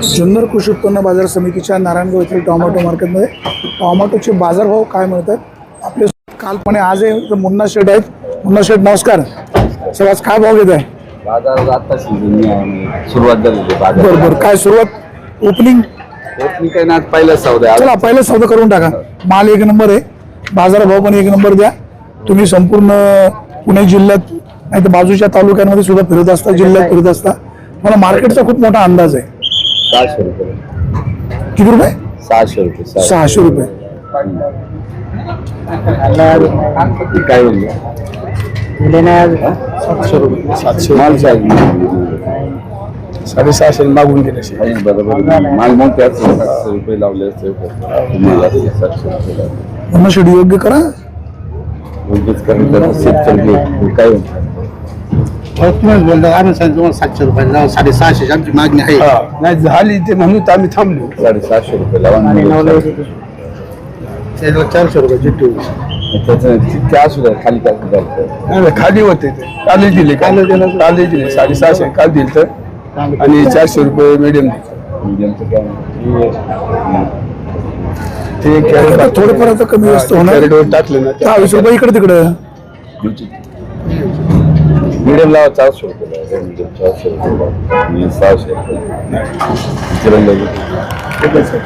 जुन्नर कृषी उत्पन्न बाजार समितीच्या नारायणगाव येथील टोमॅटो मार्केटमध्ये टोमॅटोचे बाजारभाव काय मिळतात आपले कालपणे आज आहे मुन्ना शेठ आहेत। मुन्ना शेठ नमस्कार सर, आज काय भाव घेत आहे? बाजार आता सुरुवात झालेली बाजार बरोबर, काय सुरुवात ओपनिंग काही ना पहिला सौदा चला पहिलं सौदा करून टाका। माल एक नंबर आहे, बाजारभाव पण एक नंबर द्या। तुम्ही संपूर्ण पुणे जिल्ह्यात नाही तर बाजूच्या तालुक्यांमध्ये सुद्धा फिरत असता, जिल्ह्यात फिरत असता, मला मार्केटचा खूप मोठा अंदाज आहे। 600 रुपये किती रुपये? 600 रुपये 600 रुपये। काय होईल 700 रुपये 700 माल साडेसहाशे मागून गेले बरोबर माल मग त्याच 700 रुपये लावले असते तुम्हाला 700 रुपये लावले पुन्हा शेड्यूल योग्य करा। उगीच करून शेतकरी काय तुम्हीच बोलता आम्ही सांगितलं 700 रुपये 650 आमची मागणी आहे। नाही झाली ते म्हणून तर आम्ही थांबलो। 750 रुपये लावा त्याला 400 रुपये चिठ्ठी त्याचं त्या सुद्धा खाली काय सुद्धा खाली होते ते काल दिले, काल दिले 650 काल दिले तर आणि 400 रुपये मीडियम ते थोडंफार आता कमी जास्त होणार टाकले ना 20 रुपये इकडे तिकडे मीडियम लावा 400 रुपये मीडियम 400 रुपये 600 रुपये